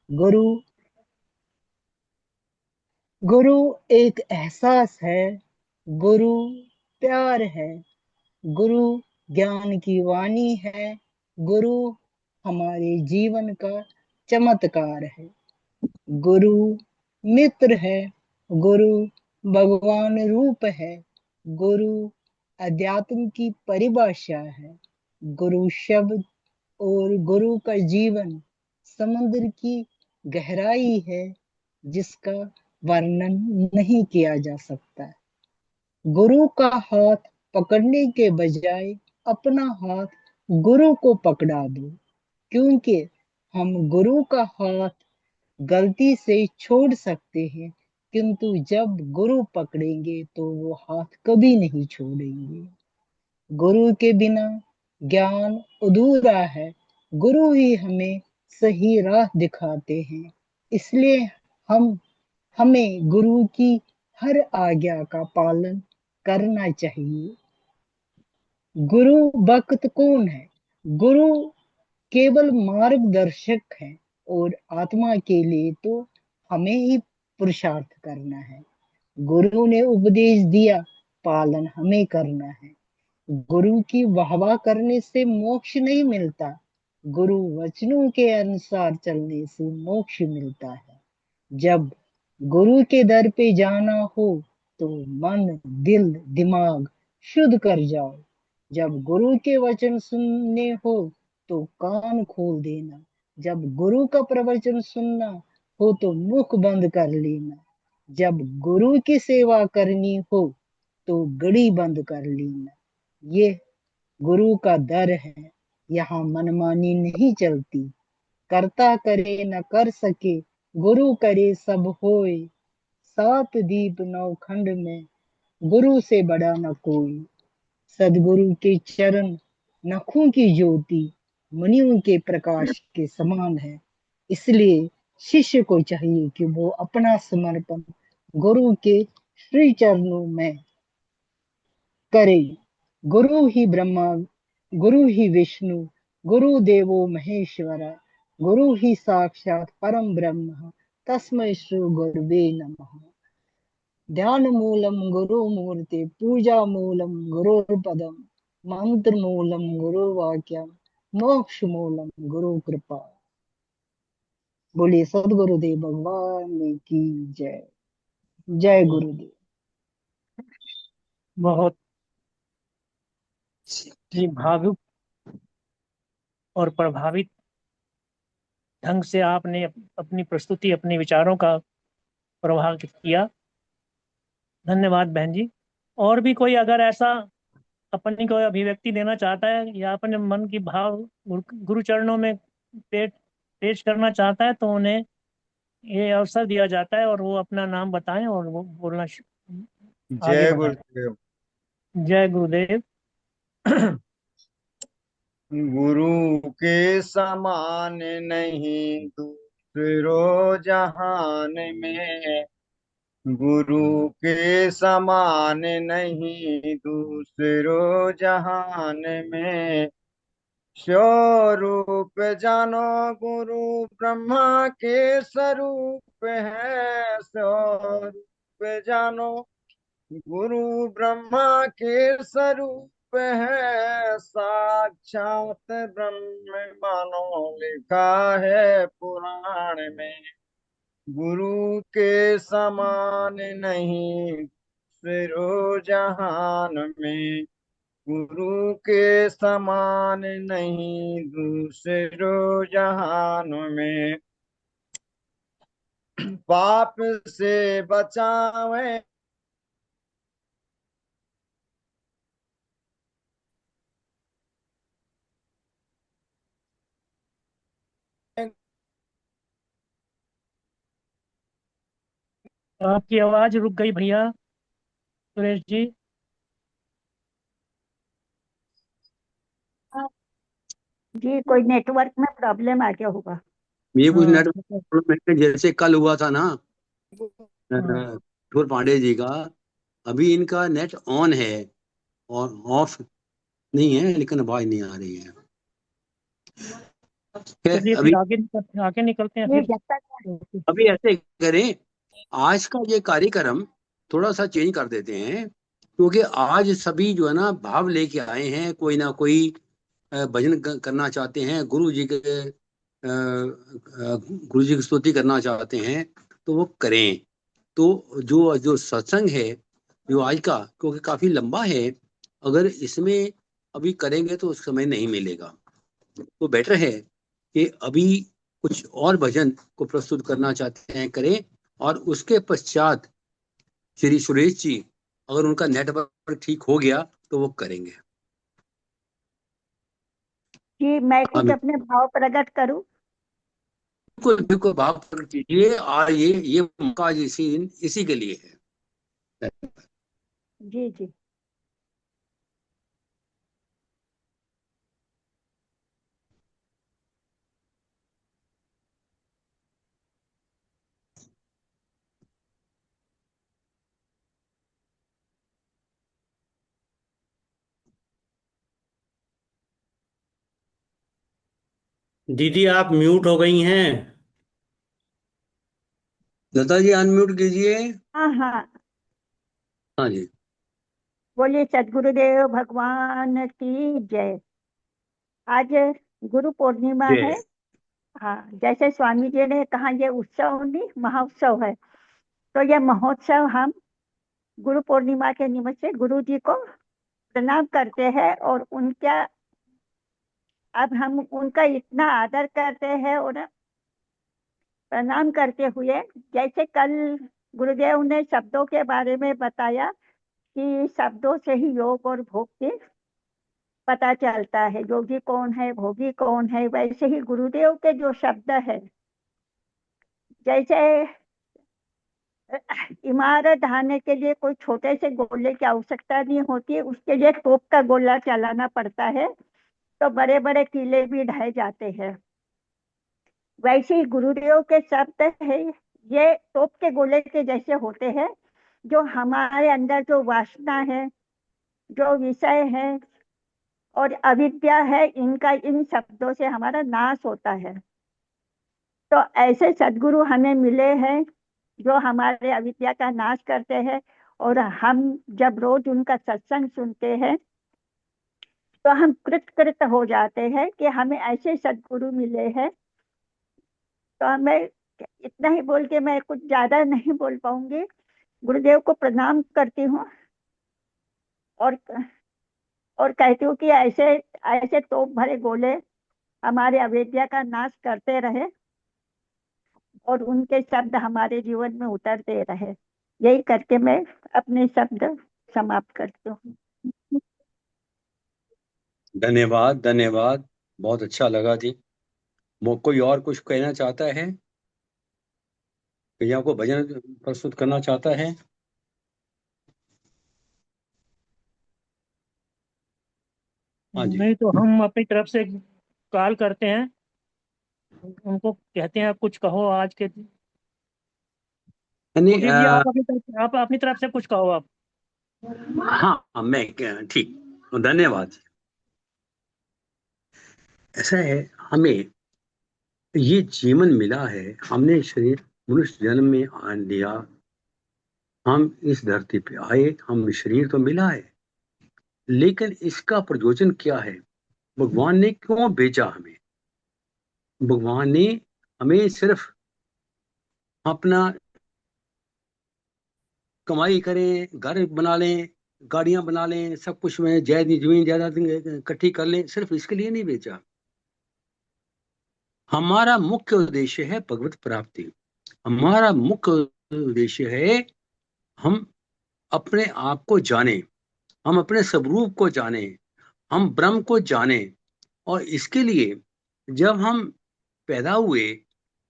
गुरु गुरु एक एहसास है। गुरु प्यार है। गुरु ज्ञान की वाणी है। गुरु हमारे जीवन का चमत्कार है। गुरु मित्र है। गुरु भगवान रूप है। गुरु अध्यात्म की परिभाषा है। गुरु शब्द और गुरु का जीवन समुद्र की गहराई है, जिसका वर्णन नहीं किया जा सकता। गुरु का हाथ पकड़ने के बजाय अपना हाथ गुरु को पकड़ा दो, क्योंकि हम गुरु का हाथ गलती से छोड़ सकते हैं, किंतु जब गुरु पकड़ेंगे तो वो हाथ कभी नहीं छोड़ेंगे। गुरु के बिना ज्ञान अधूरा है। गुरु ही हमें सही राह दिखाते हैं। इसलिए हम हमें गुरु की हर आज्ञा का पालन करना चाहिए। गुरु भक्त कौन है? गुरु केवल मार्गदर्शक है, और आत्मा के लिए तो हमें ही पुरुषार्थ करना है। गुरु ने उपदेश दिया, पालन हमें करना है। गुरु की वाहवाह करने से मोक्ष नहीं मिलता। गुरु वचनों के अनुसार चलने से मोक्ष मिलता है। जब गुरु के दर पे जाना हो तो मन, दिल, दिमाग शुद्ध कर जाओ। जब गुरु के वचन सुनने हो तो कान खोल देना। जब गुरु का प्रवचन सुनना हो तो मुख बंद कर लेना। जब गुरु की सेवा करनी हो तो गड़ी बंद कर लेना। ये गुरु का दर है। यहाँ मनमानी नहीं चलती। करता करे न कर सके, गुरु करे सब होए। सात दीप नौ खंड में, गुरु से बड़ा न कोई। सदगुरु के चरण नखों की ज्योति, मुनियों के प्रकाश के समान है। इसलिए शिष्य को चाहिए कि वो अपना समर्पण गुरु के श्री चरणों में करे। गुरु ही ब्रह्मा, गुरु ही विष्णु, गुरु देवो महेश्वरा, गुरु ही साक्षात परम ब्रह्म, तस्मै श्री गुरुवे नमः। ध्यान मूलम गुरु मूर्ति, पूजा मूलम गुरुर्पदम, मंत्र मूलम गुरुवाक्यम, मोक्ष मूलम गुरु कृपा। बोलिए सदगुरुदेव भगवान की जय। जय गुरुदेव। बहुत ही भावुक और प्रभावित ढंग से आपने अपनी प्रस्तुति, अपने विचारों का प्रवाह किया। धन्यवाद बहन जी। और भी कोई अगर ऐसा अपनी कोई अभिव्यक्ति देना चाहता है या अपने मन की भाव गुरु चरणों में पेश पेश करना चाहता है, तो उन्हें ये अवसर दिया जाता है और वो अपना नाम बताएं और वो बोलना आगे जय बढ़ाएं। गुरुदेव। जय गुरुदेव। गुरु के समान नहीं दूसरो जहान में। गुरु के समान नहीं दूसरो जहान में। स्वरूप जानो गुरु ब्रह्मा के स्वरूप है। स्वरूप जानो गुरु ब्रह्मा के स्वरूप है। साक्षात ब्रह्म मानो लिखा है पुराण में। गुरु के समान नहीं सिरो जहान में। गुरु के समान नहीं दूसरो जहान में। पाप से बचावे आपकी आवाज रुक गई भैया, सुरेश जी। जी कोई नेटवर्क में प्रॉब्लम आ गया होगा। ये कुछ हाँ नेटवर्क जैसे कल हुआ था ना हाँ। ठुर पांडे जी का। अभी इनका नेट ऑन है और ऑफ नहीं है, लेकिन आवाज नहीं आ रही है। चलिए अभी फिर आगे निकलते हैं ये फिर। जब तक अभी ऐसे करें, आज का ये कार्यक्रम थोड़ा सा चेंज कर देते हैं, क्योंकि आज सभी जो है ना भाव लेके आए हैं, कोई ना कोई भजन करना चाहते हैं, गुरु जी की स्तुति करना चाहते हैं, तो वो करें। तो जो जो सत्संग है जो आज का, क्योंकि काफी लंबा है, अगर इसमें अभी करेंगे तो समय नहीं मिलेगा, तो बेटर है कि अभी कुछ और भजन को प्रस्तुत करना चाहते हैं करें, और उसके पश्चात श्री सुरेश जी अगर उनका नेटवर्क ठीक हो गया तो वो करेंगे। कि मैं हाँ कुछ अपने भाव प्रकट करूं। बिल्कुल बिल्कुल, भाव प्रकट कीजिए, और ये मौका इसी के लिए है। जी जी। दीदी आप म्यूट हो गई हैं। लता जी अनम्यूट कीजिए। हाँ हाँ। हाँ जी। बोलिए सदगुरुदेव भगवान की जय। आज गुरु पूर्णिमा है। जय। हाँ, जैसे स्वामी जी ने कहा ये उत्सव नहीं महोत्सव है, तो ये महोत्सव हम गुरु पूर्णिमा के निमित्त से गुरु जी को प्रणाम करते हैं, और उनका अब हम उनका इतना आदर करते हैं, और प्रणाम करते हुए, जैसे कल गुरुदेव ने शब्दों के बारे में बताया कि शब्दों से ही योग और भोग की पता चलता है, योगी कौन है भोगी कौन है, वैसे ही गुरुदेव के जो शब्द है, जैसे इमारत ढाने के लिए कोई छोटे से गोले की आवश्यकता नहीं होती, उसके लिए तोप का गोला चलाना पड़ता है, तो बड़े बड़े किले भी ढाए जाते हैं। वैसे ही गुरुदेव के शब्द है, ये तोप के गोले के जैसे होते हैं, जो हमारे अंदर जो वासना है, जो विषय है और अविद्या है, इनका इन शब्दों से हमारा नाश होता है। तो ऐसे सदगुरु हमें मिले हैं जो हमारे अविद्या का नाश करते हैं, और हम जब रोज उनका सत्संग सुनते हैं तो हम कृत हो जाते हैं कि हमें ऐसे सदगुरु मिले हैं। तो हमें इतना ही बोल के मैं कुछ ज्यादा नहीं बोल पाऊंगी। गुरुदेव को प्रणाम करती हूँ, और और कहती हूँ कि ऐसे ऐसे तोप भरे गोले हमारे अविद्या का नाश करते रहे, और उनके शब्द हमारे जीवन में उतरते रहे। यही करके मैं अपने शब्द समाप्त करती हूँ। धन्यवाद धन्यवाद, बहुत अच्छा लगा जी। कोई और कुछ कहना चाहता है, या आपको भजन प्रस्तुत करना चाहता है? हाँ जी। नहीं तो हम अपनी तरफ से कॉल करते हैं, उनको कहते हैं कुछ कहो आज के। नहीं, गुरु जी आप अपनी तरफ से कुछ कहो आप। हाँ मैं ठीक, धन्यवाद। ऐसा है, हमें ये जीवन मिला है, हमने शरीर मनुष्य जन्म में आ लिया, हम इस धरती पे आए, हम शरीर तो मिला है, लेकिन इसका प्रयोजन क्या है? भगवान ने क्यों भेजा हमें? भगवान ने हमें सिर्फ अपना कमाई करें, घर बना लें, गाड़ियां बना लें, सब कुछ में जमीन जायदाद इकट्ठी कर लें, सिर्फ इसके लिए नहीं भेजा। हमारा मुख्य उद्देश्य है भगवत प्राप्ति। हमारा मुख्य उद्देश्य है हम अपने आप को जाने, हम अपने स्वरूप को जाने, हम ब्रह्म को जाने। और इसके लिए जब हम पैदा हुए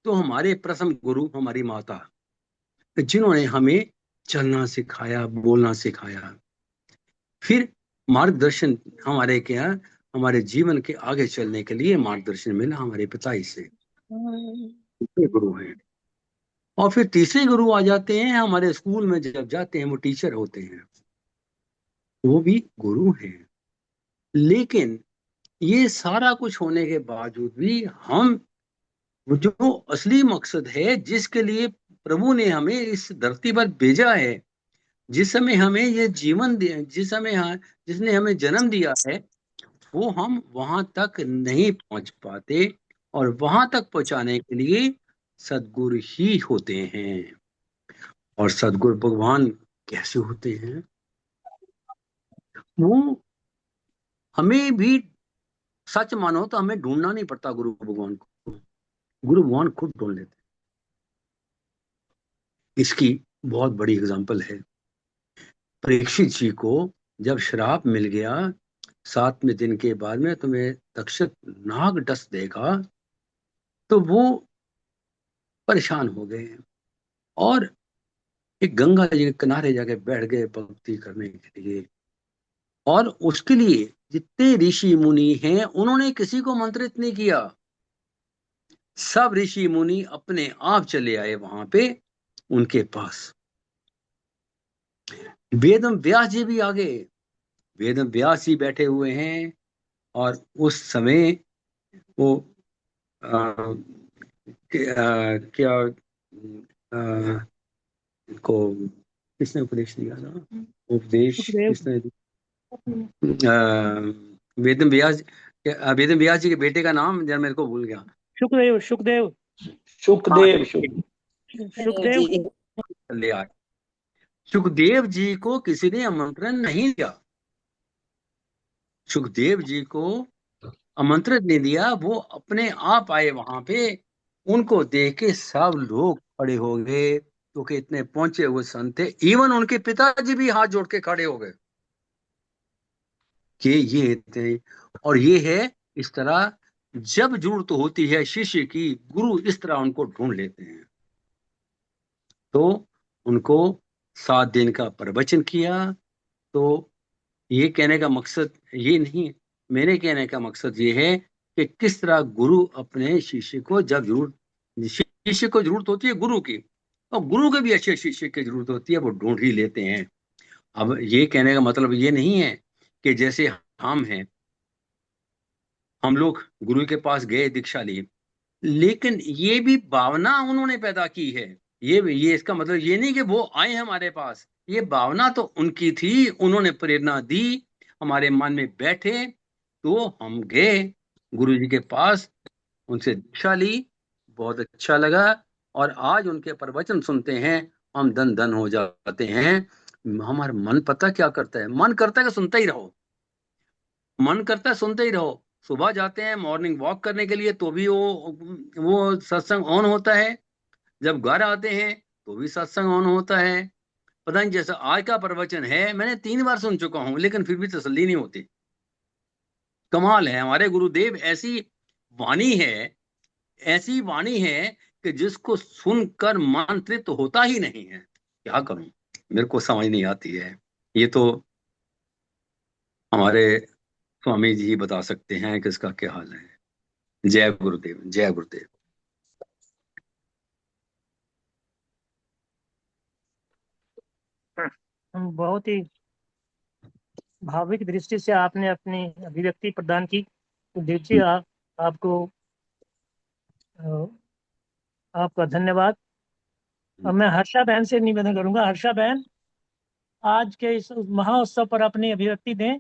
तो हमारे प्रथम गुरु हमारी माता, जिन्होंने हमें चलना सिखाया, बोलना सिखाया, फिर मार्गदर्शन हमारे क्या, हमारे जीवन के आगे चलने के लिए मार्गदर्शन मिला हमारे पिताजी से, ये गुरु हैं। और फिर तीसरे गुरु आ जाते हैं हमारे स्कूल में, जब जाते हैं वो टीचर होते हैं, वो भी गुरु हैं। लेकिन ये सारा कुछ होने के बावजूद भी हम वो जो असली मकसद है जिसके लिए प्रभु ने हमें इस धरती पर भेजा है, जिस समय हमें ये जीवन दिया, जिस समय जिसने हमें जन्म दिया है, वो हम वहां तक नहीं पहुंच पाते। और वहां तक पहुंचाने के लिए सदगुरु ही होते हैं। और सदगुरु भगवान कैसे होते हैं? वो हमें भी, सच मानो तो हमें ढूंढना नहीं पड़ता गुरु भगवान को, गुरु भगवान खुद ढूंढ लेते हैं। इसकी बहुत बड़ी एग्जांपल है, परीक्षित जी को जब श्राप मिल गया 7वें दिन के बाद में तुम्हें तक्षक नाग डस देगा, तो वो परेशान हो गए और एक गंगा जी के किनारे जाके बैठ गए भक्ति करने के लिए। और उसके लिए जितने ऋषि मुनि हैं उन्होंने किसी को मंत्रित नहीं किया, सब ऋषि मुनि अपने आप चले आए वहां पे उनके पास। वेदम व्यास जी भी आ गए, वेदम व्यास जी बैठे हुए हैं। और उस समय वो क्या को किसने उपदेश दिया था? उपदेश सुखदेव। किसने? वेदम व्यास, वेदम व्यास जी के बेटे का नाम जरा मेरे को भूल गया। सुखदेव। सुखदेव। सुखदेव। सुखदेव। ले आए। सुखदेव जी को किसी ने आमंत्रण नहीं दिया, सुखदेव जी को आमंत्रित नहीं दिया, वो अपने आप आए वहां पे। उनको देख के सब लोग खड़े हो गए, क्योंकि इतने पहुंचे हुए संत थे। इवन उनके पिताजी भी हाथ जोड़ के खड़े हो गए कि ये थे। और ये है इस तरह, जब जरूरत होती है शिष्य की, गुरु इस तरह उनको ढूंढ लेते हैं। तो उनको 7 दिन का प्रवचन किया। तो ये कहने का मकसद ये नहीं है, मेरे कहने का मकसद ये है कि किस तरह गुरु अपने शिष्य को, जब जरूरत, शिष्य को जरूरत होती है गुरु की, और गुरु के भी अच्छे शिष्य की जरूरत होती है, वो ढूंढ ही लेते हैं। अब ये कहने का मतलब ये नहीं है कि जैसे हम हैं, हम लोग गुरु के पास गए, दीक्षा ली, लेकिन ये भी भावना उन्होंने पैदा की है। ये इसका मतलब ये नहीं कि वो आए हमारे पास, ये भावना तो उनकी थी, उन्होंने प्रेरणा दी, हमारे मन में बैठे, तो हम गए गुरु जी के पास, उनसे दीक्षा ली, बहुत अच्छा लगा। और आज उनके प्रवचन सुनते हैं, हम धन धन हो जाते हैं। हमारा मन पता क्या करता है? मन करता है कि सुनते ही रहो, मन करता है सुनते ही रहो। सुबह जाते हैं मॉर्निंग वॉक करने के लिए, तो भी वो सत्संग ऑन होता है। जब घर आते हैं तो भी सत्संग ऑन होता है। पता नहीं, जैसा आज का प्रवचन है, मैंने 3 बार सुन चुका हूं, लेकिन फिर भी तसल्ली नहीं होती। कमाल है, हमारे गुरुदेव ऐसी वाणी है, ऐसी वाणी है कि जिसको सुनकर मन तृप्त होता ही नहीं है। क्या करूं, मेरे को समझ नहीं आती है। ये तो हमारे स्वामी जी ही बता सकते हैं कि इसका क्या हाल है। जय गुरुदेव, जय गुरुदेव। बहुत ही भाविक दृष्टि से आपने अपनी अभिव्यक्ति प्रदान की। तो देखिए, आपको अ, आपका धन्यवाद। और मैं हर्षा बहन से निवेदन करूंगा, हर्षा बहन आज के इस महोत्सव पर अपनी अभिव्यक्ति दें।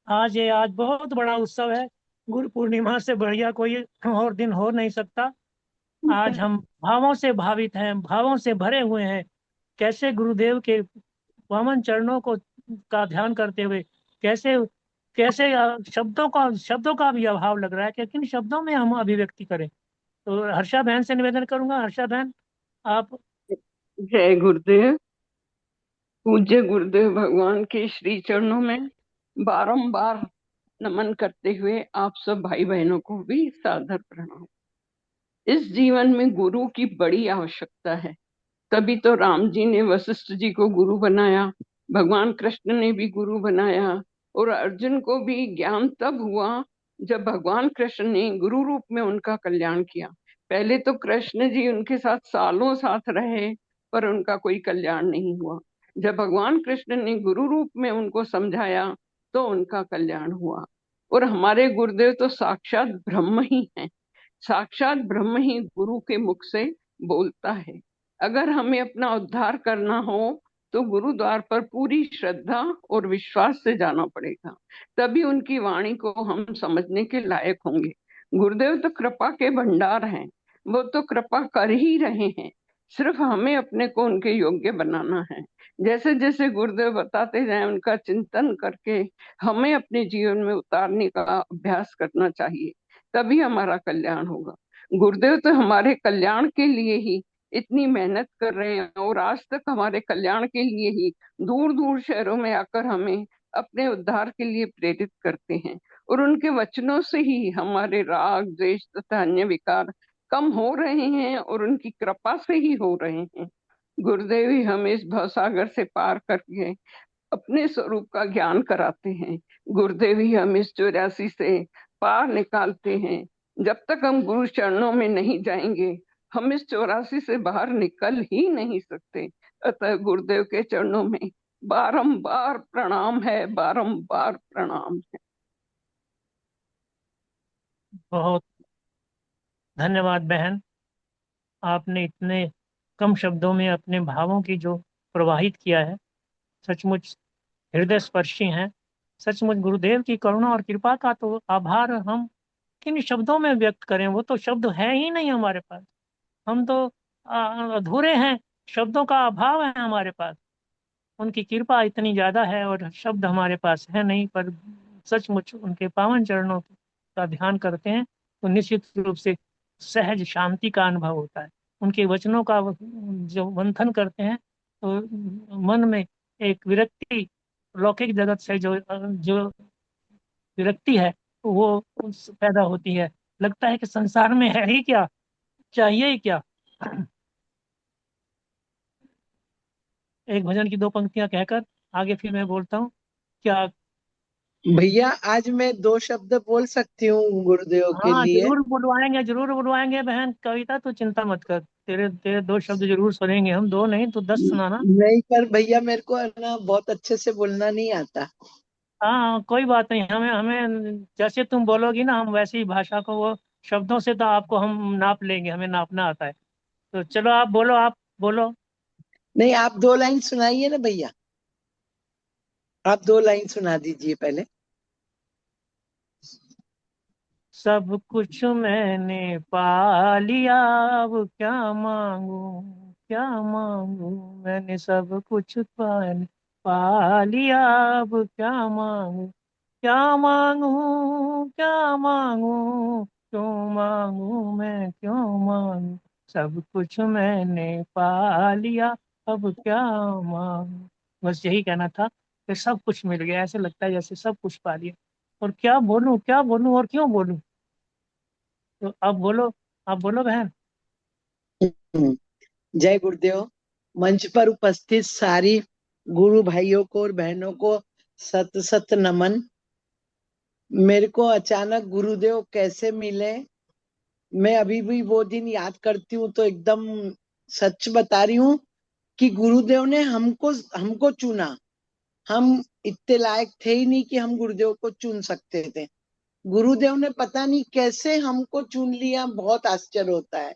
आज बहुत बड़ा उत्सव है, गुरु पूर्णिमा से बढ़िया कोई और दिन हो नहीं सकता। आज हम भावों से भावित हैं, भावों से भरे हुए हैं। कैसे गुरुदेव के पावन चरणों को का ध्यान करते हुए, कैसे कैसे शब्दों का भी अभाव लग रहा है कि किन शब्दों में हम अभिव्यक्ति करें। तो हर्षा बहन से निवेदन करूंगा, हर्षा बहन आप। जय गुरुदेव। पूज्य गुरुदेव भगवान के श्री चरणों में बारंबार नमन करते हुए आप सब भाई बहनों को भी सादर प्रणाम। इस जीवन में गुरु की बड़ी आवश्यकता है, तभी तो राम जी ने वशिष्ठ जी को गुरु बनाया, भगवान कृष्ण ने भी गुरु बनाया, और अर्जुन को भी ज्ञान तब हुआ जब भगवान कृष्ण ने गुरु रूप में उनका कल्याण किया। पहले तो कृष्ण जी उनके साथ सालों साथ रहे, पर उनका कोई कल्याण नहीं हुआ। जब भगवान कृष्ण ने गुरु रूप में उनको समझाया तो उनका कल्याण हुआ। और हमारे गुरुदेव तो साक्षात ब्रह्म ही हैं। साक्षात ब्रह्म ही गुरु के मुख से बोलता है। अगर हमें अपना उद्धार करना हो तो गुरुद्वार पर पूरी श्रद्धा और विश्वास से जाना पड़ेगा, तभी उनकी वाणी को हम समझने के लायक होंगे। गुरुदेव तो कृपा के भंडार हैं, वो तो कृपा कर ही रहे हैं, सिर्फ हमें अपने को उनके योग्य बनाना है। जैसे जैसे गुरुदेव बताते जाएं, उनका चिंतन करके हमें अपने जीवन में उतारने का अभ्यास करना चाहिए, तभी हमारा कल्याण होगा। गुरुदेव तो हमारे कल्याण के लिए ही इतनी मेहनत कर रहे हैं, और आज तक हमारे कल्याण के लिए ही दूर दूर शहरों में आकर हमें अपने उद्धार के लिए प्रेरित करते हैं। और उनके वचनों से ही हमारे राग द्वेष तथा अन्य विकार कम हो रहे हैं, और उनकी कृपा से ही हो रहे हैं। गुरुदेव ही हमें इस भवसागर से पार करके अपने स्वरूप का ज्ञान कराते हैं। गुरुदेव ही हमें इस 84 से पार निकालते हैं। जब तक हम गुरु चरणों में नहीं जाएंगे, हम इस 84 से बाहर निकल ही नहीं सकते। अतः गुरुदेव के चरणों में बारंबार प्रणाम है, बारंबार प्रणाम है। बहुत धन्यवाद बहन, आपने इतने कम शब्दों में अपने भावों की जो प्रवाहित किया है, सचमुच हृदय स्पर्शी हैं। सचमुच गुरुदेव की करुणा और कृपा का तो आभार हम किन शब्दों में व्यक्त करें, वो तो शब्द है ही नहीं हमारे पास। हम तो अधूरे हैं, शब्दों का अभाव है हमारे पास। उनकी कृपा इतनी ज्यादा है और शब्द हमारे पास है नहीं, पर सचमुच उनके पावन चरणों का ध्यान करते हैं तो निश्चित रूप से सहज शांति का अनुभव होता है। उनके वचनों का जो मंथन करते हैं तो मन में एक विरक्ति, लौकिक जगत से जो जो विरक्ति है वो पैदा होती है। लगता है कि संसार में है ही क्या, चाहिए ही क्या। एक भजन की दो पंक्तियां कहकर आगे फिर मैं बोलता हूँ क्या। भैया आज मैं 2 शब्द बोल सकती हूँ गुरुदेव के हाँ लिए? जरूर बुलवाएंगे बहन कविता, तो चिंता मत कर, तेरे तेरे दो शब्द जरूर सुनेंगे हम, दो नहीं तो 10 सुनाना। नहीं, पर भैया मेरे को है ना बहुत अच्छे से बोलना नहीं आता। हाँ कोई बात नहीं, हमें हमें जैसे तुम बोलोगी ना हम वैसी भाषा को, वो शब्दों से तो आपको हम नाप लेंगे, हमें नापना आता है। तो चलो आप बोलो, आप बोलो। नहीं, आप 2 लाइन सुनाइए ना भैया, आप 2 लाइन सुना दीजिए पहले। सब कुछ मैंने पा लिया, अब क्या मांगू, क्या मांगू, मैंने सब कुछ पा लिया, अब क्या मांगू, क्या मांगू, क्या मांगू, क्यों मांगू मैं, क्यों मांगू, सब कुछ मैंने पा लिया, अब क्या मांगू। बस यही कहना था कि सब कुछ मिल गया, ऐसे लगता है जैसे सब कुछ पा लिया। और क्या बोलूं, क्या बोलूं और क्यों बोलूं। तो आप बोलो बहन। हम्म, जय गुरुदेव। मंच पर उपस्थित सारी गुरु भाइयों को और बहनों को सत सत नमन। मेरे को अचानक गुरुदेव कैसे मिले, मैं अभी भी वो दिन याद करती हूँ तो एकदम सच बता रही हूँ कि गुरुदेव ने हमको हमको चुना। हम इतने लायक थे ही नहीं कि हम गुरुदेव को चुन सकते थे। गुरुदेव ने पता नहीं कैसे हमको चुन लिया, बहुत आश्चर्य होता है।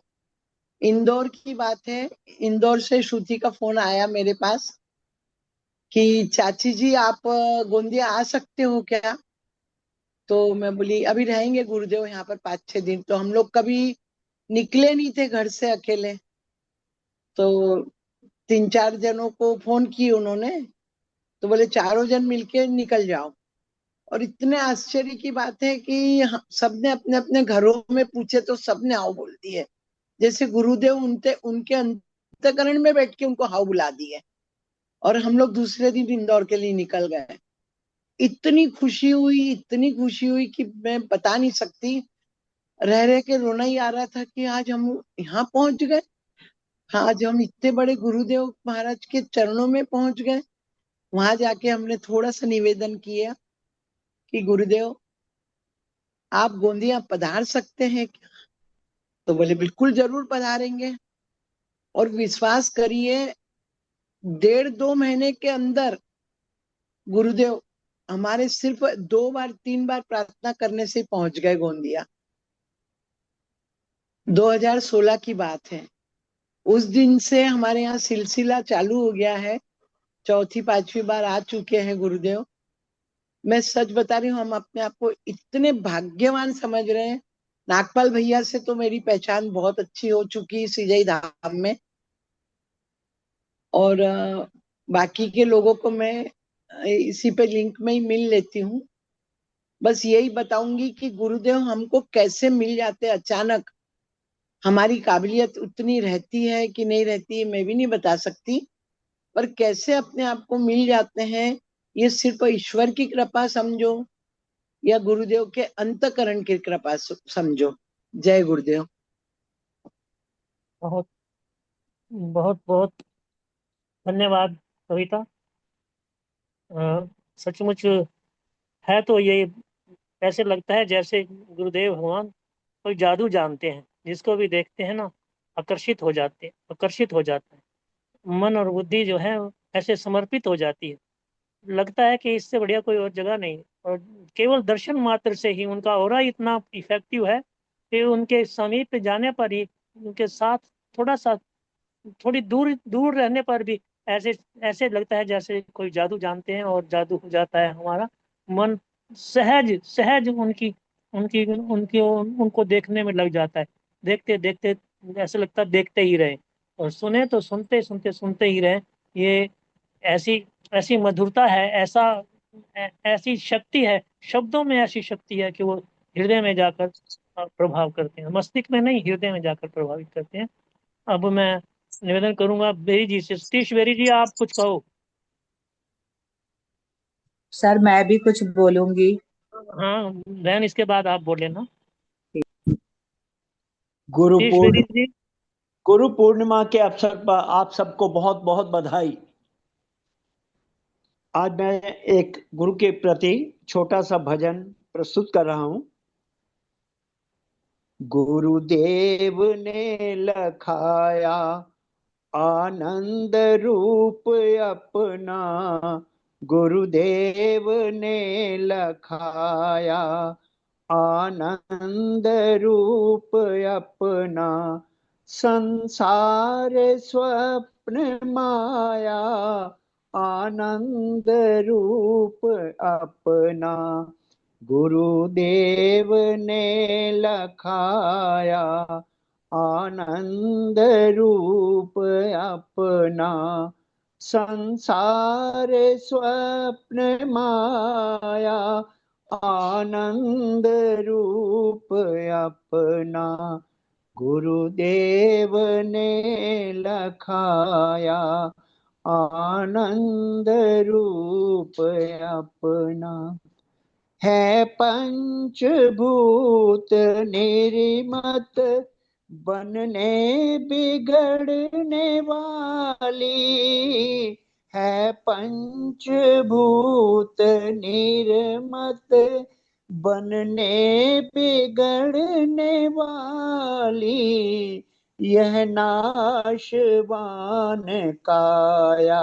इंदौर की बात है, इंदौर से श्रुति का फोन आया मेरे पास कि चाची जी आप गोंदिया आ सकते हो क्या? तो मैं बोली अभी रहेंगे गुरुदेव यहाँ पर 5-6 दिन। तो हम लोग कभी निकले नहीं थे घर से अकेले, तो 3-4 जनों को फोन किए उन्होंने, तो बोले चारों जन मिलके निकल जाओ। और इतने आश्चर्य की बात है कि सबने अपने अपने घरों में पूछे तो सबने आओ बोल दिए, जैसे गुरुदेव उनके अंतःकरण में बैठ के उनको हाउ बुला दिए। और हम लोग दूसरे दिन इंदौर के लिए निकल गए। इतनी खुशी हुई, इतनी खुशी हुई कि मैं बता नहीं सकती। रह रह के रोना ही आ रहा था कि आज हम यहाँ पहुंच गए। हाँ, आज हम इतने बड़े गुरुदेव महाराज के चरणों में पहुंच गए। वहां जाके हमने थोड़ा सा निवेदन किया कि गुरुदेव आप गोंदिया पधार सकते हैं क्या? तो बोले बिल्कुल जरूर पधारेंगे। और विश्वास करिए 1.5-2 महीने के अंदर गुरुदेव हमारे सिर्फ 2 बार 3 बार प्रार्थना करने से पहुंच गए गोंदिया। 2016 की बात है। उस दिन से हमारे यहाँ सिलसिला चालू हो गया है। 4-5वीं बार आ चुके हैं गुरुदेव। मैं सच बता रही हूँ, हम अपने आप को इतने भाग्यवान समझ रहे हैं। नागपाल भैया से तो मेरी पहचान बहुत अच्छी हो चुकी सीजई धाम में, और बाकी के लोगों को मैं इसी पे लिंक में ही मिल लेती हूँ। बस यही बताऊंगी कि गुरुदेव हमको कैसे मिल जाते अचानक। हमारी काबिलियत उतनी रहती है कि नहीं रहती है मैं भी नहीं बता सकती, पर कैसे अपने आप को मिल जाते हैं, ये सिर्फ ईश्वर की कृपा समझो या गुरुदेव के अंतकरण की कृपा समझो। जय गुरुदेव। बहुत बहुत बहुत धन्यवाद कविता। सचमुच है तो ये ऐसे लगता है जैसे गुरुदेव भगवान कोई जादू जानते हैं, जिसको भी देखते हैं ना आकर्षित हो जाते हैं। मन और बुद्धि जो है ऐसे समर्पित हो जाती है, लगता है कि इससे बढ़िया कोई और जगह नहीं। और केवल दर्शन मात्र से ही उनका ऑरा इतना इफेक्टिव है कि उनके समीप जाने पर ही, उनके साथ थोड़ा सा थोड़ी दूर दूर रहने पर भी ऐसे ऐसे लगता है जैसे कोई जादू जानते हैं, और जादू हो जाता है हमारा मन। सहज सहज उनकी उनकी उनकी उनको देखने में लग जाता है। देखते देखते ऐसे लगता है देखते ही रहे, और सुने तो सुनते सुनते सुनते ही रहे। ये ऐसी ऐसी मधुरता है, ऐसी शक्ति है, शब्दों में ऐसी शक्ति है कि वो हृदय में जाकर प्रभाव करते हैं, मस्तिष्क में नहीं, हृदय में जाकर प्रभावित करते हैं। अब मैं निवेदन करूंगा बेरी जी से। सतीश बेरी जी, आप कुछ कहो। सर मैं भी कुछ बोलूंगी। हाँ बहन, इसके बाद आप बोल लेना। गुरु सतीश बेरी पूर्ण जी। गुरु पूर्णिमा के अवसर पर आप सबको बहुत बहुत बधाई। आज मैं एक गुरु के प्रति छोटा सा भजन प्रस्तुत कर रहा हूं। गुरुदेव ने लखाया आनंद रूप अपना, गुरुदेव ने लखाया आनंद रूप अपना, संसार स्वप्न माया आनंद रूप अपना, गुरुदेव ने लखाया आनंद रूप अपना, संसार स्वप्न माया आनंद रूप अपना, गुरुदेव ने लखाया आनंद रूप अपना। है पंचभूत निर्मत बनने बिगड़ने वाली, है पंचभूत निर्मत बनने बिगड़ने वाली, यह नाशवान काया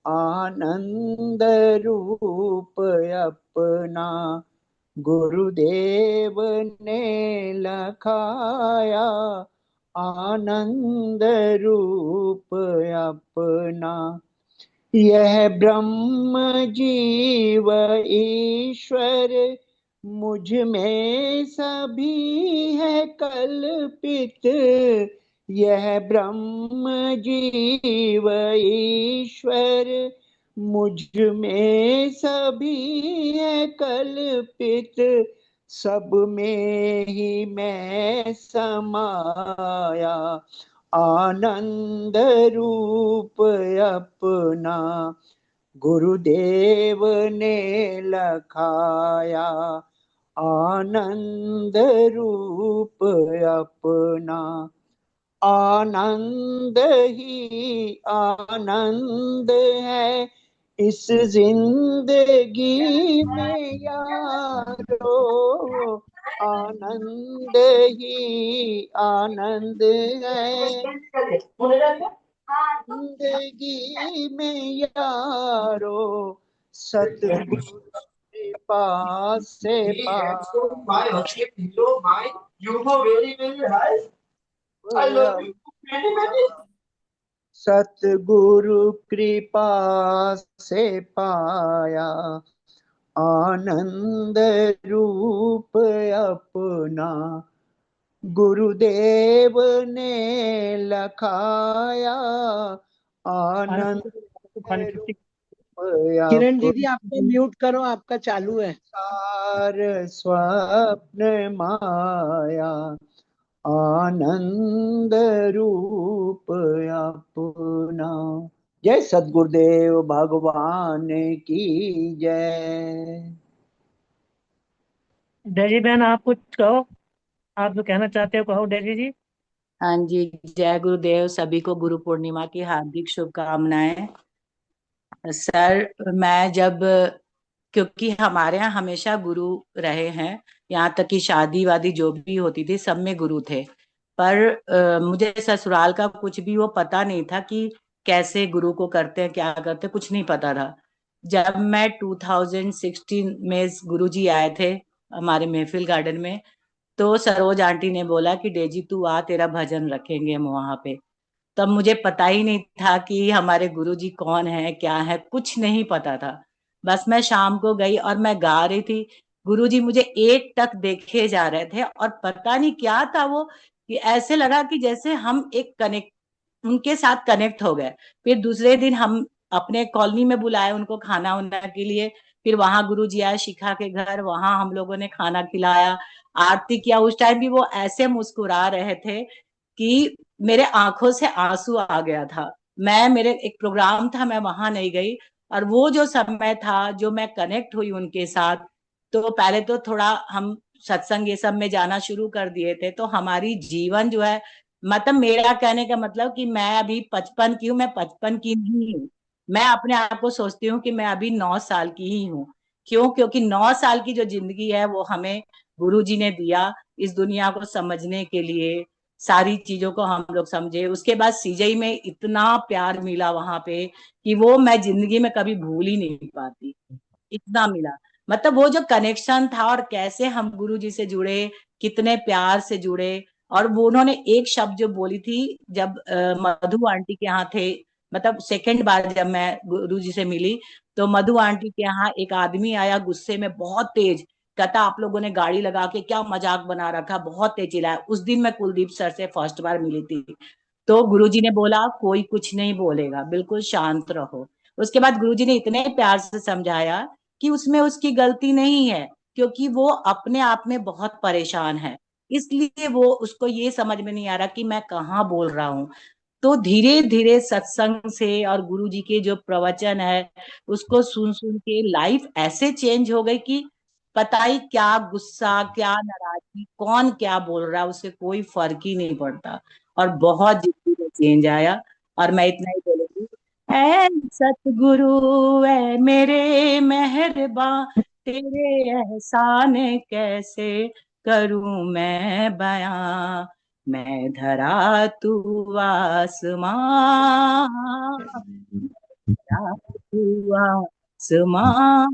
आनंद रूप अपना, गुरुदेव ने लखाया आनंद रूप अपना। यह ब्रह्म जीव ईश्वर मुझ में सभी है कल्पित, यह ब्रह्म जीव ईश्वर मुझ में सभी है कल्पित, सब में ही मैं समाया आनंद रूप अपना, गुरुदेव ने लखाया आनंद रूप अपना। आनंद ही आनंद है इस जिंदगी में यारो, आनंद ही आनंद है जिंदगी में यारो, सतगुरु कृपा से सतगुरु कृपा से पाया आनंद रूप अपना, गुरुदेव ने लखाया आनंद रूप किरण दीदी आपको म्यूट करो, आपका चालू है। सार स्वप्न माया आनंद रूप अपना। जय सद्गुरुदेव भगवान की जय। डेजी बहन, आप कुछ कहो, आप जो कहना चाहते हो कहो डेजी जी। हाँ जी, जय गुरुदेव। सभी को गुरु पूर्णिमा की हार्दिक शुभकामनाएं। सर, मैं जब, क्योंकि हमारे यहाँ हमेशा गुरु रहे हैं, यहाँ तक कि शादी वादी जो भी होती थी सब में गुरु थे। पर मुझे ससुराल का कुछ भी वो पता नहीं था कि कैसे गुरु को करते हैं, क्या करते हैं, कुछ नहीं पता था। जब मैं 2016 में गुरु जी आए थे हमारे महफिल गार्डन में, तो सरोज आंटी ने बोला कि डेजी तू आ, तेरा भजन रखेंगे हम वहां पे। तब मुझे पता ही नहीं था कि हमारे गुरुजी कौन है, क्या है, कुछ नहीं पता था। बस मैं शाम को गई और मैं गा रही थी। गुरुजी मुझे एक टक देखे जा रहे थे और पता नहीं क्या था वो, कि ऐसे लगा कि जैसे हम एक कनेक्ट, उनके साथ कनेक्ट हो गए। फिर दूसरे दिन हम अपने कॉलोनी में बुलाए उनको खाना वाना के लिए। फिर वहां गुरुजी आए शिखा के घर, वहां हम लोगों ने खाना खिलाया, आरती किया। उस टाइम भी वो ऐसे मुस्कुरा रहे थे कि मेरे आंखों से आंसू आ गया था। मेरे एक प्रोग्राम था, मैं वहां नहीं गई। और वो जो समय था जो मैं कनेक्ट हुई उनके साथ, तो पहले तो थोड़ा हम सत्संग ये सब में जाना शुरू कर दिए थे, तो हमारी जीवन जो है, मतलब मेरा कहने का मतलब कि मैं अभी 55 की हूँ, मैं 55 की नहीं हूँ। मैं अपने आप को सोचती हूँ कि मैं अभी 9 साल की ही हूँ। क्यों? क्योंकि 9 साल की जो जिंदगी है वो हमें गुरु जी ने दिया इस दुनिया को समझने के लिए, सारी चीजों को हम लोग समझे। उसके बाद सीजई में इतना प्यार मिला वहां पे कि वो मैं जिंदगी में कभी भूल ही नहीं पाती, इतना मिला। मतलब वो जो कनेक्शन था और कैसे हम गुरु जी से जुड़े, कितने प्यार से जुड़े। और वो उन्होंने एक शब्द जो बोली थी जब मधु आंटी के यहाँ थे, मतलब सेकंड बार जब मैं गुरु जी से मिली, तो मधु आंटी के यहाँ एक आदमी आया गुस्से में बहुत तेज, कहता आप लोगों ने गाड़ी लगा के क्या मजाक बना रखा, बहुत तेज चिल्लाया। उस दिन मैं कुलदीप सर से फर्स्ट बार मिली थी। तो गुरुजी ने बोला कोई कुछ नहीं बोलेगा, बिल्कुल शांत रहो। उसके बाद गुरुजी ने इतने प्यार से समझाया कि उसमें उसकी गलती नहीं है, क्योंकि वो अपने आप में बहुत परेशान है, इसलिए वो, उसको ये समझ में नहीं आ रहा कि मैं कहाँ बोल रहा हूँ। तो धीरे धीरे सत्संग से और गुरु जी के जो प्रवचन है उसको सुन सुन के लाइफ ऐसे चेंज हो गई कि पता ही क्या गुस्सा, क्या नाराजगी, कौन क्या बोल रहा है, उससे कोई फर्क ही नहीं पड़ता। और बहुत जिंदगी में चेंज आया। और मैं इतना ही बोलूंगी, ऐ सतगुरु ऐ मेरे मेहरबान, तेरे एहसान कैसे करूं मैं बयां, मैं धरा तू आसमां, धरा तू आसमां।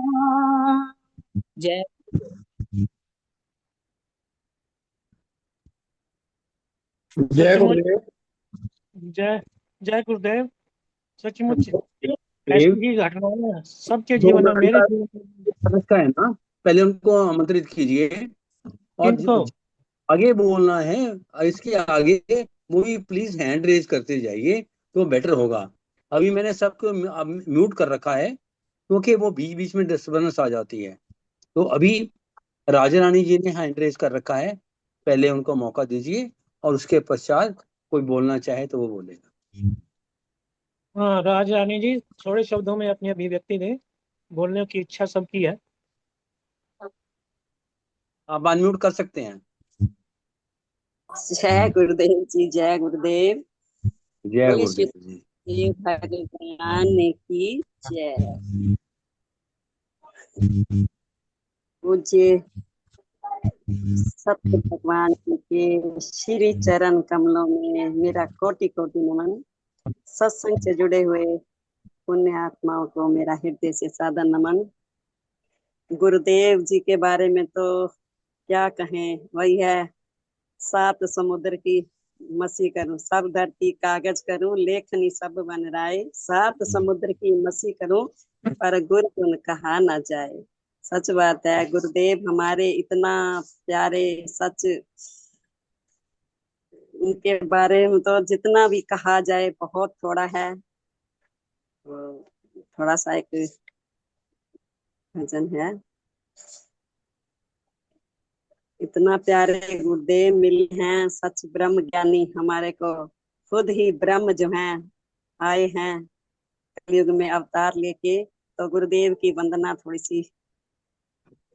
जय जय सचमुच, गुरुदेव। जय जय गुरुदेव। सचमुच देव ऐसी ही घटनाएं सबके दो जीवन में, मिनट मेरे का जीवन में। समझता है ना, पहले उनको आमंत्रित कीजिए और किनको? आगे बोलना है। और इसके आगे वो भी प्लीज हैंड रेज करते जाइए तो बेटर होगा। अभी मैंने सबको म्यूट कर रखा है क्योंकि वो बीच बीच में डिस्टर्बेंस आ जाती है। तो अभी राजा रानी जी ने हैंड रेज कर रखा है, पहले उनको मौका दीजिए और उसके पश्चात कोई बोलना चाहे तो वो बोलेगा। हाँ, राज रानी जी थोड़े शब्दों में अपनी अभिव्यक्ति दें, बोलने की इच्छा सबकी है। आप अनम्यूट कर सकते हैं। जय गुरुदेव जी, जय गुरुदेव। जय बोले श्री गुरुदेव जी। देव भगवान की जय। पूज्य सत्य भगवान के श्री चरण कमलों में मेरा कोटि कोटि नमन। सत्संग से जुड़े हुए पुण्य आत्माओं को मेरा हृदय से सादर नमन। गुरुदेव जी के बारे में तो क्या कहें, वही है, 7 समुद्र की मसी करूं, सब धरती कागज करूं, लेखनी सब बन राय। 7 समुद्र की मसी करूं, पर गुर गुण कहा ना जाए। सच बात है, गुरुदेव हमारे इतना प्यारे, सच उनके बारे में तो जितना भी कहा जाए बहुत थोड़ा है। तो थोड़ा सा एक भजन है। इतना प्यारे गुरुदेव मिले हैं, सच ब्रह्म ज्ञानी हमारे को, खुद ही ब्रह्म जो हैं आए हैं कलयुग में अवतार लेके। तो गुरुदेव की वंदना थोड़ी सी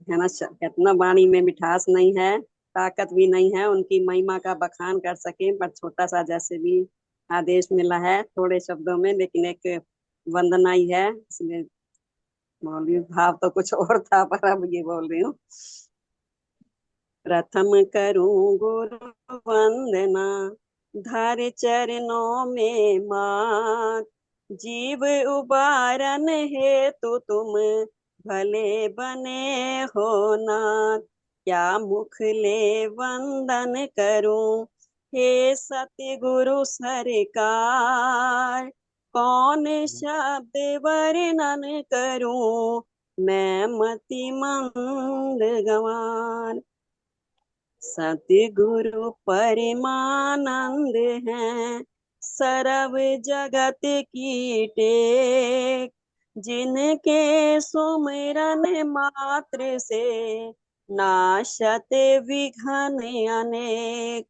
है ना, इतना वाणी में मिठास नहीं है, ताकत भी नहीं है उनकी महिमा का बखान कर सके, पर छोटा सा जैसे भी आदेश मिला है थोड़े शब्दों में, लेकिन एक वंदना ही है, इसलिए बोल रही हूँ। भाव तो कुछ और था पर अब ये बोल रही हूँ। प्रथम करूं गुरु वंदना, धारे चरणों में मात। जीव उबारन हेतु तुम भले बने हो नाथ। क्या मुख ले वंदन करूं, हे सत्य गुरु सरकार। कौन शब्द वर्णन करूं, मैं मति मंद गंवार। सतगुरु परमानंद हैं, सर्व जगत की टेक। जिनके सुमिरन मात्र से नाशत विघ्न अनेक।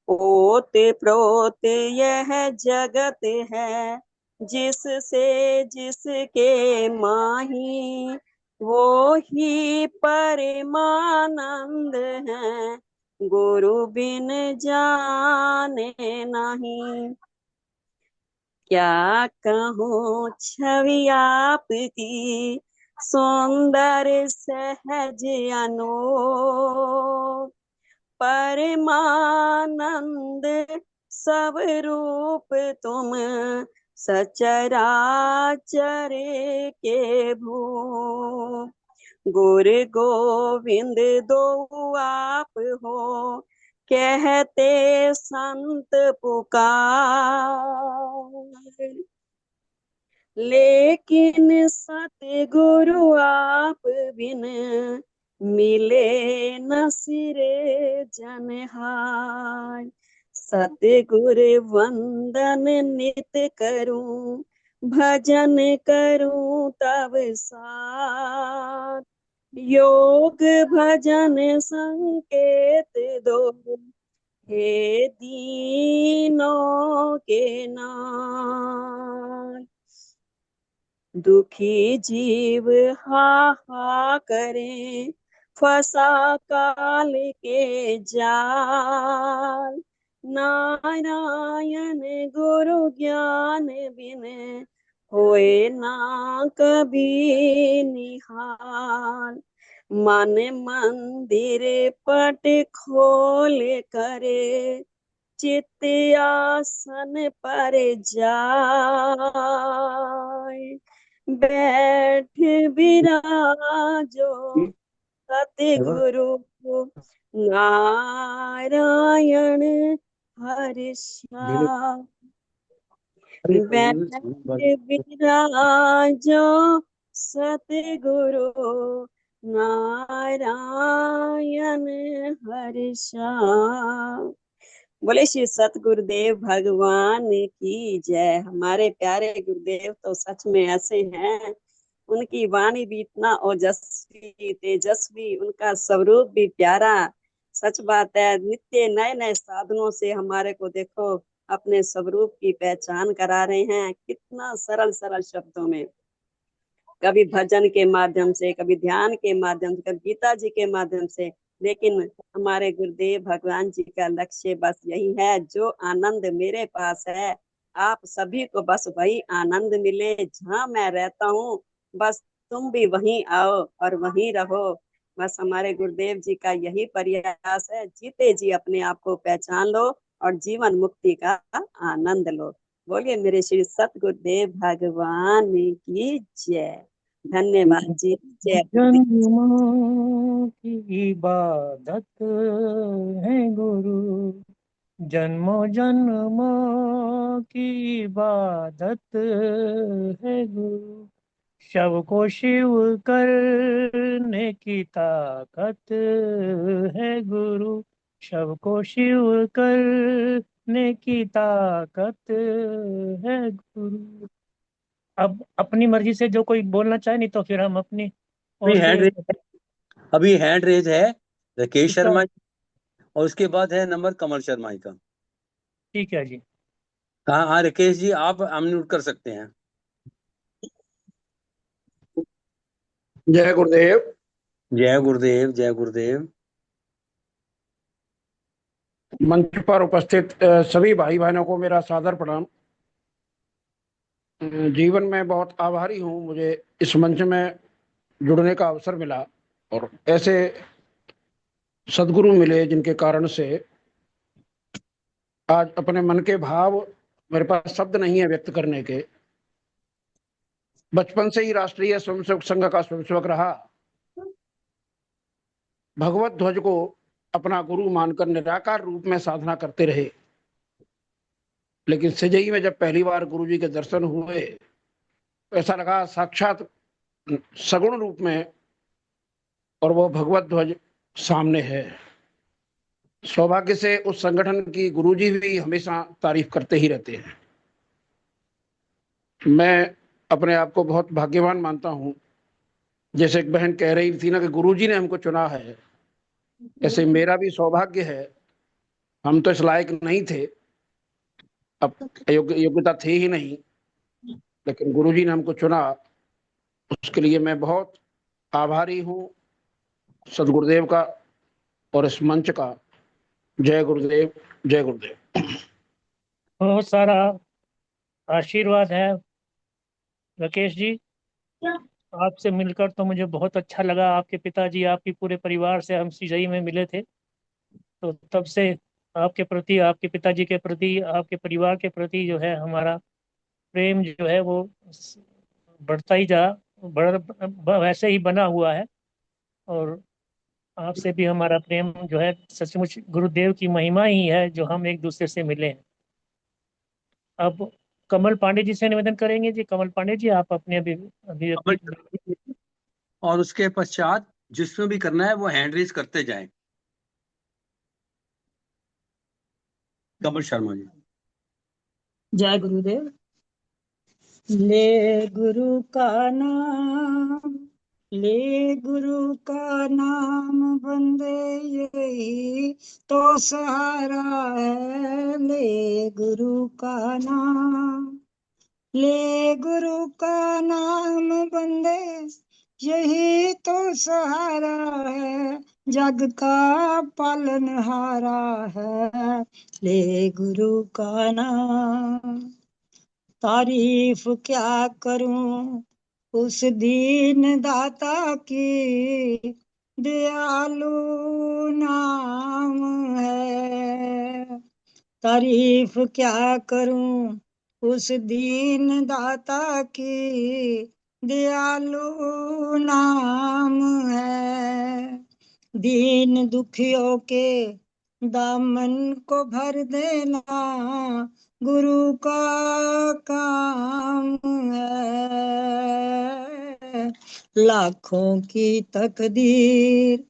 ओत प्रोत यह जगत है, जिससे जिसके माही। वो ही परमानंद है, गुरु बिन जाने नहीं। क्या कहूँ छवि आपकी, सुंदर सहज अनोख। परमानंद सब रूप तुम, सचराचर के भू। गुर गोविंद दो आप हो, कहते संत पुकार। लेकिन सतगुरु आप बिन, मिले न सिरे जनहार। सतगुर वंदन नित करूं, भजन करूं तब साथ। योग भजन संकेत दो, हे दीनों के नाथ। दुखी जीव हा हा करें, फंसा काल के जाल। नारायण गुरु ज्ञान बिन, होए ना कभी निहाल। मन मंदिर पट खोल करे, चित्त आसन पर जाय। बैठ विराजो सतगुरु, नारायण हर्षा। बैठ विराजो सतगुरु, नारायण हर्षा। बोले श्री सतगुरुदेव भगवान की जय। हमारे प्यारे गुरुदेव तो सच में ऐसे हैं, उनकी वाणी भी इतना ओजस्वी तेजस्वी, उनका स्वरूप भी प्यारा। सच बात है, नित्य नए नए साधनों से हमारे को देखो अपने स्वरूप की पहचान करा रहे हैं, कितना सरल सरल शब्दों में। कभी भजन के माध्यम से, कभी ध्यान के माध्यम से, कभी गीता जी के माध्यम से। लेकिन हमारे गुरुदेव भगवान जी का लक्ष्य बस यही है, जो आनंद मेरे पास है आप सभी को बस वही आनंद मिले। जहाँ मैं रहता हूँ बस तुम भी वहीं आओ और वहीं रहो। बस हमारे गुरुदेव जी का यही प्रयास है, जीते जी अपने आप को पहचान लो और जीवन मुक्ति का आनंद लो। बोलिए मेरे श्री सतगुरुदेव भगवान की जय। धन्यवाद जी। जय गुरुदेव। जन्मों की इबादत है गुरु, जन्मों जन्मों की इबादत है गुरु, शव को शिव करने की ताकत है गुरु, शव को शिव करने की ताकत है गुरु। अब अपनी मर्जी से जो कोई बोलना चाहे, नहीं तो फिर हम अपनी अभी ओर से। हैंड रेज अभी हैंड रेज है राकेश किसका? शर्मा जी, और उसके बाद है नंबर कमल शर्मा जी का। ठीक है जी। हाँ हाँ, राकेश जी आप अनम्यूट कर सकते हैं। जय गुरुदेव। जय गुरुदेव, जय गुरुदेव। मंच पर उपस्थित सभी भाई बहनों को मेरा सादर प्रणाम। जीवन में बहुत आभारी हूँ, मुझे इस मंच में जुड़ने का अवसर मिला और ऐसे सदगुरु मिले जिनके कारण से आज अपने मन के भाव, मेरे पास शब्द नहीं है व्यक्त करने के। बचपन से ही राष्ट्रीय स्वयंसेवक संघ का स्वयंसेवक रहा, भगवत ध्वज को अपना गुरु मानकर निराकार रूप में साधना करते रहे। लेकिन सजई में जब पहली बार गुरु जी के दर्शन हुए तो ऐसा लगा साक्षात सगुण रूप में, और वो भगवत ध्वज सामने है। सौभाग्य से उस संगठन की गुरुजी भी हमेशा तारीफ करते ही रहते हैं। मैं अपने आप को बहुत भाग्यवान मानता हूँ। जैसे एक बहन कह रही थी ना कि गुरुजी ने हमको चुना है, ऐसे मेरा भी सौभाग्य है। हम तो इस लायक नहीं थे, अब योग्यता थी ही नहीं, लेकिन गुरुजी ने हमको चुना, उसके लिए मैं बहुत आभारी हूँ सदगुरुदेव का और इस मंच का। जय गुरुदेव, जय गुरुदेव। बहुत सारा आशीर्वाद है राकेश जी। आपसे मिलकर तो मुझे बहुत अच्छा लगा। आपके पिताजी, आपके पूरे परिवार से हम सिजई में मिले थे, तो तब से आपके प्रति, आपके पिताजी के प्रति, आपके परिवार के प्रति जो है हमारा प्रेम जो है वो बढ़ता ही जा वैसे ही बना हुआ है। और आपसे भी हमारा प्रेम जो है सचमुच गुरुदेव की महिमा ही है जो हम एक दूसरे से मिले हैं। अब कमल पांडे जी से निवेदन करेंगे। जी कमल पांडे जी, आप अपने अभी अभी कमल अपनी। शर्मा जी, और उसके पश्चात जिसमें भी करना है वो हैंड रेज करते जाएं। कमल शर्मा जी। जय गुरुदेव। ले गुरु का नाम, ले गुरु का नाम बंदे यही तो सहारा है। ले गुरु का नाम, ले गुरु का नाम बंदे यही तो सहारा है। जग का पालनहारा है। ले गुरु का नाम, तारीफ क्या करूं उस दीन दाता की, दयालु नाम है। तारीफ क्या करूं उस दीन दाता की, दयालु नाम है। दीन दुखियों के दामन को भर देना गुरु का काम है। लाखों की तकदीर,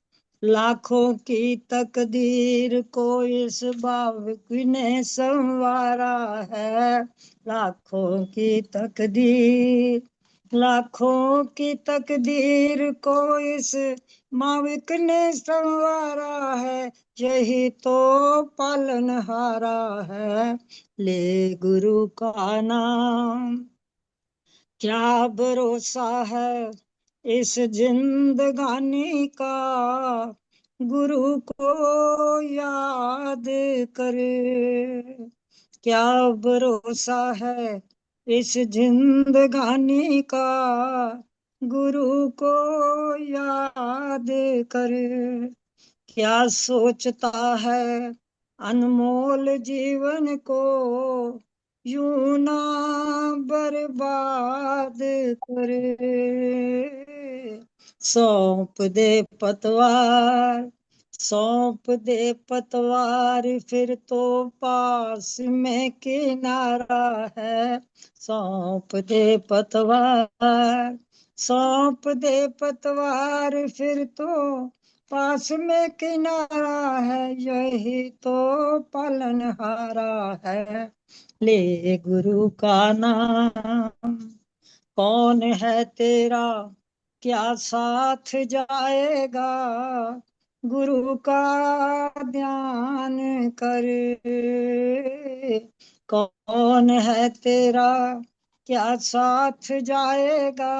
लाखों की तकदीर को इस बावक ने संवारा है। लाखों की तकदीर, लाखों की तकदीर को इस माविक ने संवारा है। यही तो पालनहारा है। ले गुरु का नाम, क्या भरोसा है इस जिंदगानी का, गुरु को याद कर। क्या भरोसा है इस जिंदगानी का, गुरु को याद कर। क्या सोचता है अनमोल जीवन को, यूं ना बर्बाद करे, सौंप दे पतवार, सौंप दे पतवार, फिर तो पास में किनारा है। सौंप दे पतवार, सौंप दे पतवार, फिर तो पास में किनारा है। यही तो पालनहारा है। ले गुरु का नाम, कौन है तेरा, क्या साथ जाएगा। गुरु का ध्यान कर, कौन है तेरा, क्या साथ जाएगा।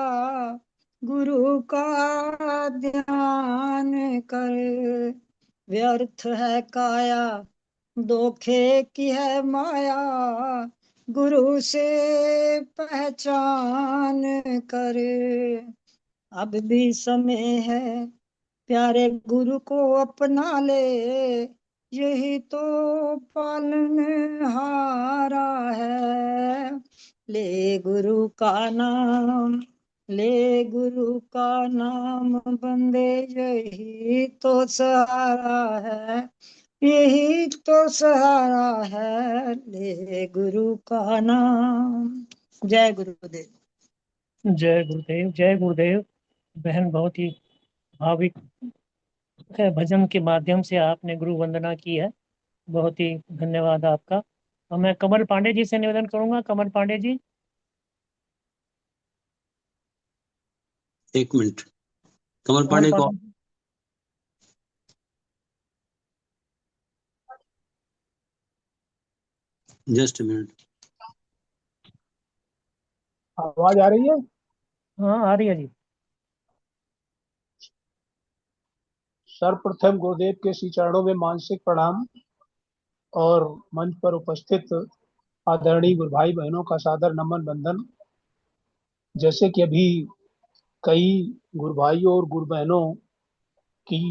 गुरु का ध्यान कर, व्यर्थ है काया, धोखे की है माया। गुरु से पहचान कर, अब भी समय है, प्यारे गुरु को अपना ले। यही तो पालनहारा है। ले गुरु का नाम, ले गुरु का नाम, बंदे यही तो सहारा है। यही तो सहारा है। ले गुरु का नाम। जय गुरुदेव। जय गुरुदेव, जय गुरुदेव। बहन बहुत ही भाविक है, भजन के माध्यम से आपने गुरु वंदना की है। बहुत ही धन्यवाद आपका। और मैं कमल पांडे जी से निवेदन करूंगा। कमल पांडे जी। एक मिनट, कमल कमल पांडे को पांडे। Just minute. आवाज आ रही है? हाँ आ रही है जी। सर्वप्रथम गुरुदेव के श्री चरणों में मानसिक प्रणाम और मंच पर उपस्थित आदरणीय गुरु भाई बहनों का सादर नमन बंदन। जैसे कि अभी कई गुरु भाइयों और गुरु बहनों की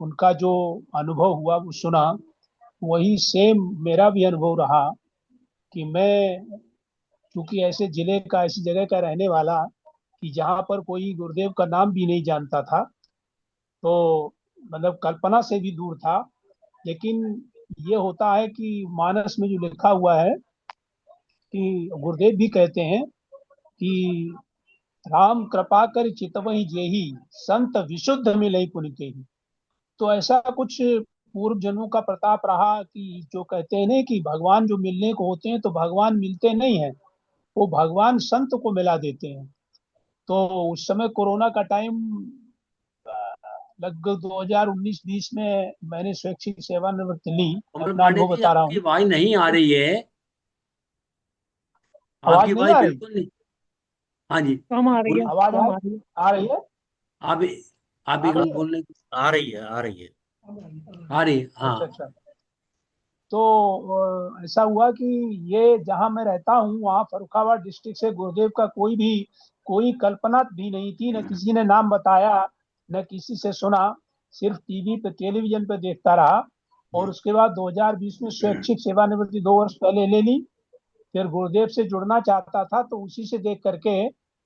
उनका जो अनुभव हुआ वो सुना, वही सेम मेरा भी अनुभव रहा कि मैं क्योंकि ऐसे जिले का, ऐसी जगह का रहने वाला कि जहाँ पर कोई गुरुदेव का नाम भी नहीं जानता था, तो मतलब कल्पना से भी दूर था। लेकिन ये होता है कि मानस में जो लिखा हुआ है कि गुरुदेव भी कहते हैं कि राम कृपा कर चितवहि जेहि, संत विशुद्ध मिलई पुनि केहि। तो ऐसा कुछ पूर्व जन्मों का प्रताप रहा कि जो कहते हैं ना कि भगवान जो मिलने को होते हैं तो भगवान मिलते नहीं हैं, वो भगवान संत को मिला देते हैं। तो उस समय कोरोना का टाइम लगभग 2019-20 में मैंने स्वैच्छिक सेवानिवृत्ति ली। कमल अपना पांडे अनुभव जी, बता रहा आपकी हूँ। आवाज नहीं आ रही है। आवाज आपकी नहीं आवाज आ रही? बिल्कुल नहीं। हाँ जी, कम आ रही है, आवाज कम आ रही है। आ रही है? आप आप आ एक रही बार है? बोलने। आ रही है, आ रही है। आ रही है, अच्छा हाँ। अच्छा। तो ऐसा हुआ कि ये जहाँ मैं रहता हूँ वहाँ फर्रुखाबाद डिस्ट्रिक्ट से गुरुदेव का कोई कल्पना भी नहीं थी, न किसी ने नाम बताया, न किसी से सुना, सिर्फ टीवी पे, टेलीविजन पे देखता रहा। और उसके बाद 2020 में स्वैच्छिक सेवानिवृत्ति 2 वर्ष पहले ले ली। फिर गुरुदेव से जुड़ना चाहता था तो उसी से देख करके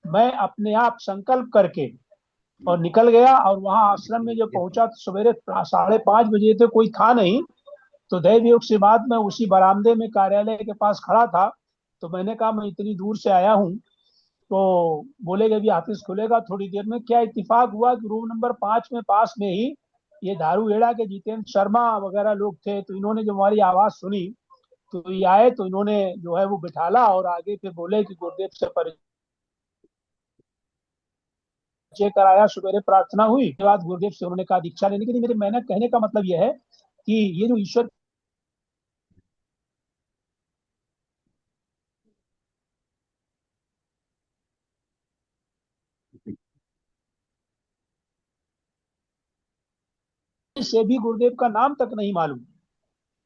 मैं अपने आप संकल्प करके और निकल गया। और वहाँ आश्रम में जब पहुंचा तो सवेरे 5:30 बजे थे, कोई था नहीं। तो दैव योग से बाद में उसी बरामदे में कार्यालय के पास खड़ा था। तो मैंने कहा मैं इतनी दूर से आया हूँ, तो बोले कि अभी ऑफिस खुलेगा थोड़ी देर में। क्या इत्तेफाक हुआ कि रूम नंबर 5 में पास में ही ये दारूहेड़ा के जितेंद्र शर्मा वगैरह लोग थे। तो इन्होंने जब हमारी आवाज सुनी तो ये आए, तो इन्होंने जो है वो बिठाला और आगे फिर बोले कि गुरुदेव से परिचय कराया, सवेरे प्रार्थना हुई। उसके बाद गुरुदेव से उन्होंने कहा दीक्षा लेने के लिए। मेरे मैंने कहने का मतलब यह है कि ये जो ईश्वर से भी गुरुदेव का नाम तक नहीं मालूम।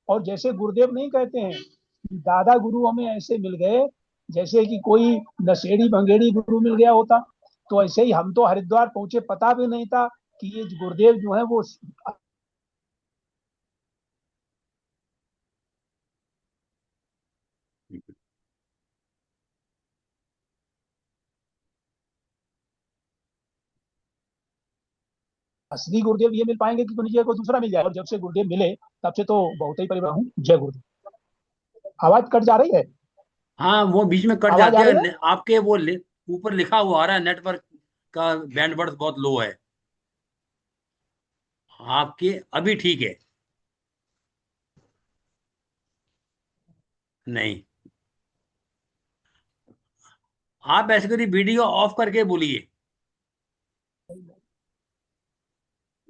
और जैसे गुरुदेव नहीं कहते हैं कि दादा गुरु हमें ऐसे मिल गए जैसे कि कोई नशेड़ी भंगेड़ी गुरु मिल गया होता, तो ऐसे ही हम तो हरिद्वार पहुंचे, पता भी नहीं था कि ये गुरुदेव जो है वो असली गुरुदेव ये मिल पाएंगे कि नीचे कोई दूसरा मिल जाए, और जब से गुरुदेव मिले तब से तो बहुत ही परिवार हूँ। जय गुरुदेव। आवाज कट जा रही है? हाँ, वो बीच में कट आवाज जाते आ रही हैं। है? आपके वो ऊपर लिखा हुआ आ रहा है नेटवर्क का बैंडविड्थ बहुत लो है। आपके अभी ठीक है। नहीं, आप ऐसे करिए, वीडियो ऑफ करके बोलिए।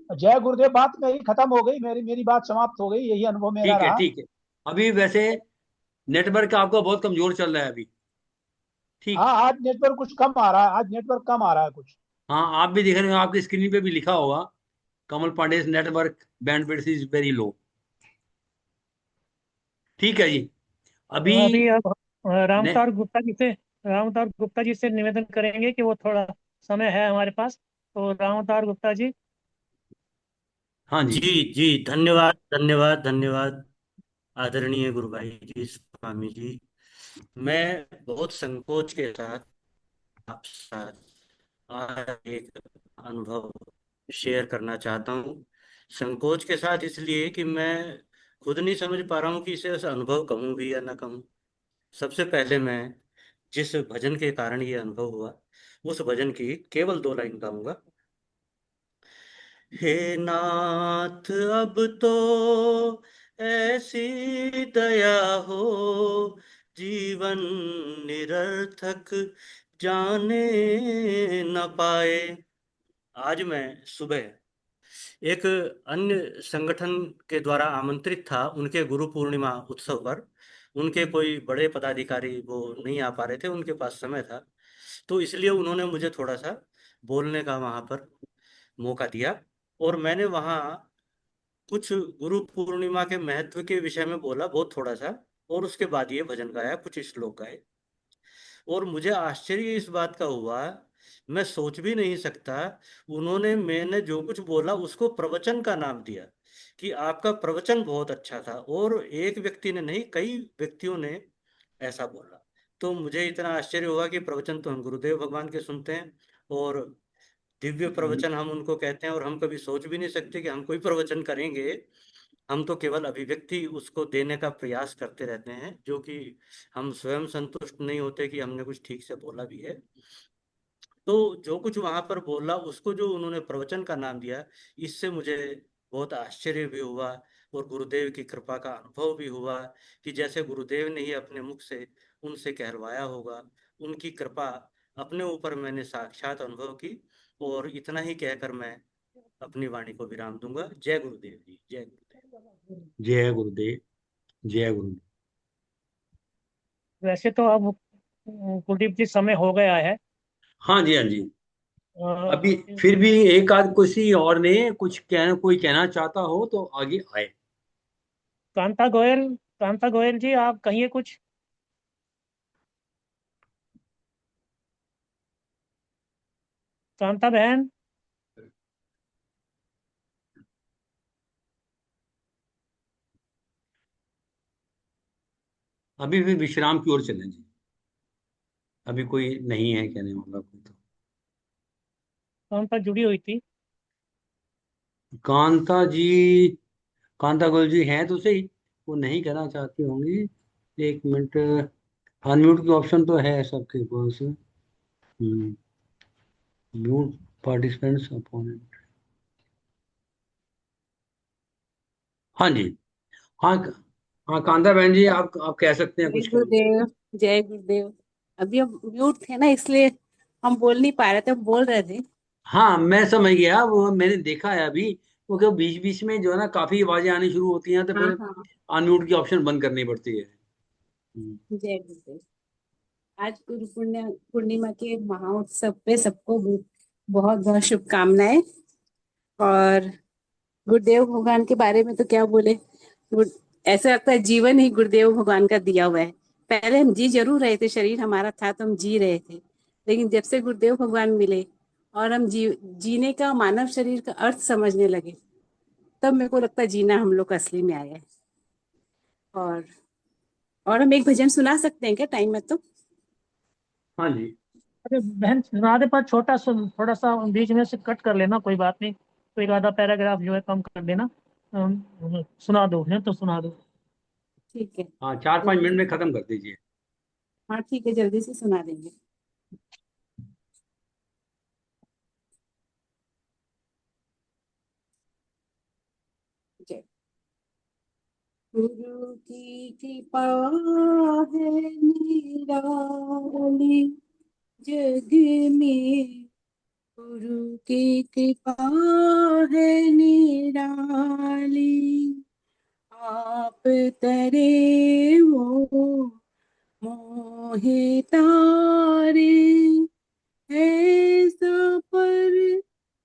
जय गुरुदेव। बात मेरी खत्म हो गई, मेरी मेरी बात समाप्त हो गई, यही अनुभव मेरा ठीक है, रहा। ठीक है। अभी वैसे नेटवर्क आपका बहुत कमजोर चल रहा है अभी। ठीक। हाँ, आज नेटवर्क कुछ कम आ रहा है, आज नेटवर्क कम आ रहा है कुछ। हाँ, आप भी देख रहे हो, आपकी स्क्रीन पे भी लिखा होगा Kamal Pande network bandwidth is very low. ठीक है जी। अभी अभी अब ने, रामतार गुप्ता जी से निवेदन करेंगे कि वो थोड़ा समय है हमारे पास, तो रामतार गुप्ता जी। हाँ जी। जी जी, धन्यवाद धन्यवाद धन्यवाद आदरणीय गुरु भाई जी, स्वामी जी। मैं बहुत संकोच के साथ आप साथ आज एक अनुभव शेयर करना चाहता हूँ। संकोच के साथ इसलिए कि मैं खुद नहीं समझ पा रहा हूँ कि इसे अनुभव कहूँ भी या ना कहूँ। सबसे पहले मैं जिस भजन के कारण ये अनुभव हुआ, उस भजन की केवल 2 लाइन गाऊंगा। हे नाथ अब तो ऐसी दया हो, जीवन निरर्थक जाने न पाए। आज मैं सुबह एक अन्य संगठन के द्वारा आमंत्रित था उनके गुरु पूर्णिमा उत्सव पर। उनके कोई बड़े पदाधिकारी वो नहीं आ पा रहे थे, उनके पास समय था, तो इसलिए उन्होंने मुझे थोड़ा सा बोलने का वहाँ पर मौका दिया। और मैंने वहाँ कुछ गुरु पूर्णिमा के महत्व के विषय में बोला, बहुत थोड़ा सा, और उसके बाद ये भजन गाया, कुछ श्लोक गाए। और मुझे आश्चर्य इस बात का हुआ, मैं सोच भी नहीं सकता, मैंने जो कुछ बोला उसको प्रवचन का नाम दिया कि आपका प्रवचन बहुत अच्छा था। और एक व्यक्ति ने नहीं, कई व्यक्तियों ने ऐसा बोला। तो मुझे इतना आश्चर्य हुआ कि प्रवचन तो हम गुरुदेव भगवान के सुनते हैं, और दिव्य प्रवचन हम उनको कहते हैं, और हम कभी सोच भी नहीं सकते कि हम कोई प्रवचन करेंगे। हम तो केवल अभिव्यक्ति उसको देने का प्रयास करते रहते हैं, जो कि हम स्वयं संतुष्ट नहीं होते कि हमने कुछ ठीक से बोला भी है। तो जो कुछ वहां पर बोला उसको जो उन्होंने प्रवचन का नाम दिया, इससे मुझे बहुत आश्चर्य भी हुआ और गुरुदेव की कृपा का अनुभव भी हुआ कि जैसे गुरुदेव ने ही अपने मुख से उनसे कहलवाया होगा, उनकी कृपा अपने ऊपर मैंने साक्षात अनुभव की। और इतना ही कहकर मैं अपनी वाणी को विराम दूंगा। जय गुरुदेव जी, जय गुरुदेव। जय गुरुदेव, जय गुरुदेव। वैसे तो अब कुलदीप जी समय हो गया है। हाँ जी, हाँ जी। अ, अभी फिर भी एक आध किसी और ने कुछ कोई कहना चाहता हो तो आगे आए। कांता गोयल जी, आप कहिए कुछ। कांता बहन। अभी भी विश्राम की ओर चलें जी। अभी कोई नहीं है कहने वाला कोई तो। कांता जुड़ी हुई थी। कांता जी, कांता गोयल जी हैं तो सही, वो नहीं कहना चाहती होंगी। 1 मिनट। अनम्यूट की ऑप्शन तो है सबके पास। Mute participants opponent. हाँ जी। हाँ, हाँ कांता बहन जी, आप कह सकते हैं जय कुछ कहें। गुरुदेव। जय गुरुदेव। अभी हम म्यूट थे ना, इसलिए हम बोल नहीं पा रहे थे, हम बोल रहे थे। हाँ, मैं समझ गया, वो मैंने देखा है अभी, क्योंकि बीच बीच में जो है ना काफी आवाजें आनी शुरू होती हैं तो हाँ फिर हाँ। अनम्यूट की ऑप्शन बंद करनी पड़ती है। जय गुरुदेव। आज गुरु पूर्णिमा के महाउत्सव पे सबको बहुत बहुत शुभकामनाएं। और गुरुदेव भगवान के बारे में तो क्या बोले। ऐसा लगता है जीवन ही गुरुदेव भगवान का दिया हुआ है। पहले हम जी जरूर रहे थे, शरीर हमारा था तो हम जी रहे थे, लेकिन जब से गुरुदेव भगवान मिले और हम जीने का, मानव शरीर का अर्थ समझने लगे, तब मेरे को लगता है जीना हम लोग का असली में आया है। और और हम एक भजन सुना सकते हैं क्या, टाइम है तो? हाँ जी। अरे बहन सुना दे, पर छोटा थोड़ा सा बीच में से कट कर लेना, कोई बात नहीं, तो एक आधा पैराग्राफ जो है कम कर देना। सुना दो है तो सुना दो। ठीक है। हाँ 4-5 मिनट में खत्म कर दीजिए। हाँ ठीक है, जल्दी से सुना देंगे। जय। गुरु की कृपा है निराली जग में, गुरु की कृपा है निराली, आप तरे वो मोहे तारे, ऐसा पर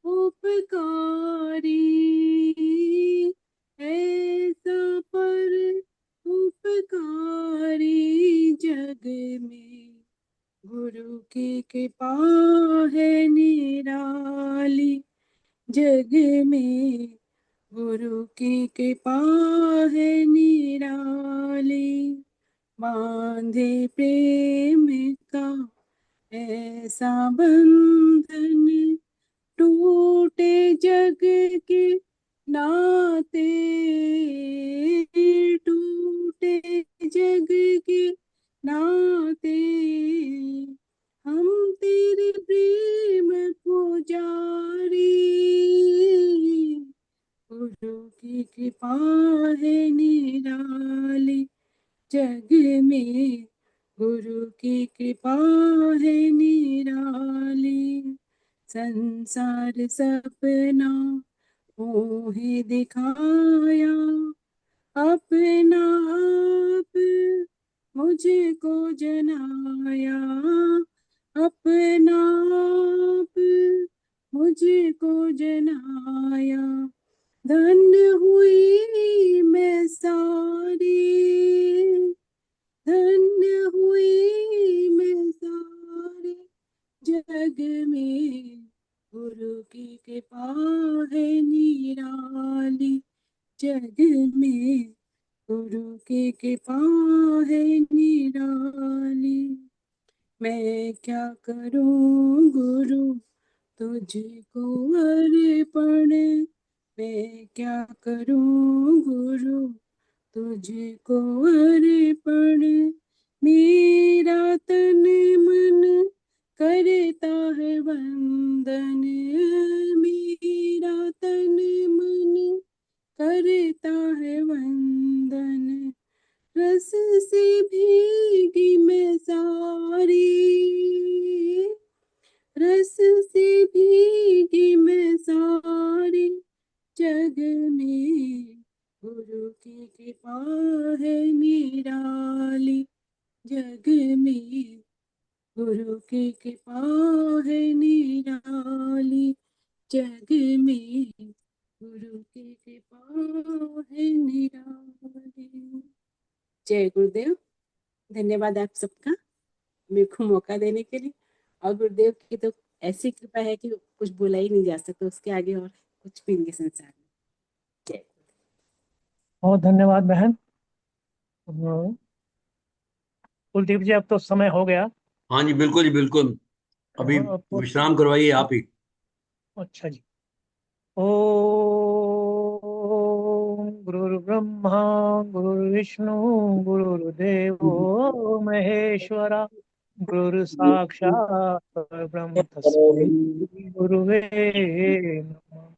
उपकारी, ऐसा पर उपकारी जग में, गुरु की कृपा है निराली जग में, गुरु की कृपा है निराली, बांधे प्रेम का ऐसा बंधन, टूटे जग के नाते, टूटे जग के नाते, हम तेरे प्रेम पुजारी, गुरु की कृपा है निराली जग में, गुरु की कृपा है निराली, संसार सपना मोहे दिखाया, अपना आप मुझको जनाया, अपना आप मुझको जनाया, धन्य हुई मैं सारी, धन्य हुई मैं सारी जग में, गुरु की कृपा है निराली जग में, गुरु की कृपा है निराली, मैं क्या करूं गुरु तुझको अर्पण, मैं क्या करूं गुरु तुझको अर्पण, मेरा तन मन करता है वंदन, मेरा तन मन करता है वंदन, रस से भीगी मैं सारी, रस से भीगी मैं सारी जग में, गुरु की कृपा है निराली जग में, गुरु की कृपा है निराली जग में, गुरु की कृपा है निराली। जय गुरुदेव। धन्यवाद आप सबका मेरे को मौका देने के लिए, और गुरुदेव की तो ऐसी कृपा है कि कुछ बोला ही नहीं जा सकता, उसके आगे और कुछ भी नहीं संसार में। जय। बहुत धन्यवाद बहन। कुलदीप जी अब तो समय हो गया। हाँ जी बिल्कुल जी बिल्कुल, अभी अब तो विश्राम करवाइए आप ही। अच्छा जी। ओम गुरुर्ब्रह्मा गुरुर्विष्णु गुरुर्देवो महेश्वरा, गुरु साक्षात् परब्रह्म तस्मै गुरुवे नमः।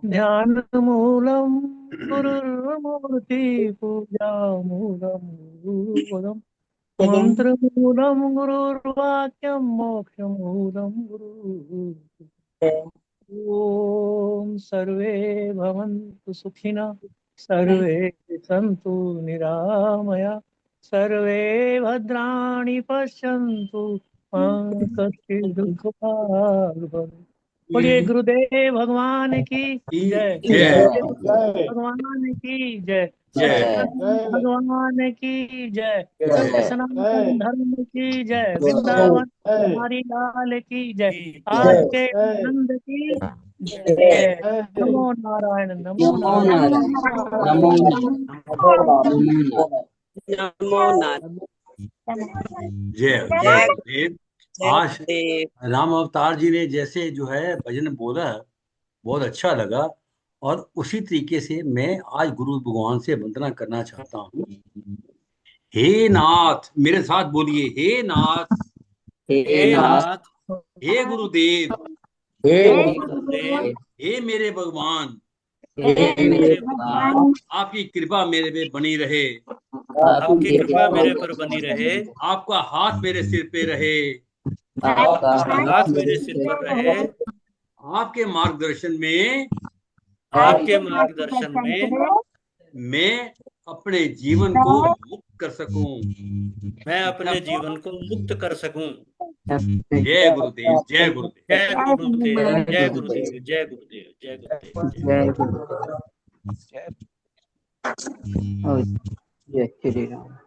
ध्यान मूलम गुरुर्मूर्ति पूजा मूलम गुरुपदम, मंत्र मूलम गुरुर्वाक्यम मोक्ष मूलम गुरु। ओम सर्वे भवन्तु सुखिनः, सर्वे सन्तु निरामया, सर्वे भद्राणि पश्यन्तु मा कश्चित् दुःखभाग् भवेत्। बोलिए गुरुदेव भगवान की जय, गुरुदेव भगवान की जय, सच्चिदानंद भगवान की जय, सत्य सनातन धर्म की जय, वृंदावन हमारी लाल की जय, आज के आनंद की जय। नमो नारायण नमो नारायण। नमो नारायण। नमो नारायण। जय जय जय गुरुदेव। जय आज गुरुदेव। राम अवतार जी ने जैसे जो है भजन बोला, बहुत अच्छा लगा। और उसी तरीके से मैं आज गुरु भगवान से वंदना करना चाहता हूँ। हे नाथ, मेरे साथ बोलिए, हे नाथ, हे हे नाथ, नाथ, हे गुरुदेव, हे गुरुदेव, हे मेरे भगवान, हे हे मेरे भगवान, आपकी कृपा मेरे पे बनी रहे, आपकी कृपा मेरे पर बनी रहे, आपका हाथ मेरे सिर पे रहे, आपका हाथ मेरे सिर पर रहे, आपके मार्गदर्शन में आपके मार्गदर्शन में मैं अपने जीवन को मुक्त कर सकूं। मैं अपने जीवन को मुक्त कर सकूं। जय गुरुदेव, जय गुरुदेव। जय गुरुदेव, जय गुरुदेव, जय गुरुदेव, जय गुरुदेव, जय जय श्री राम।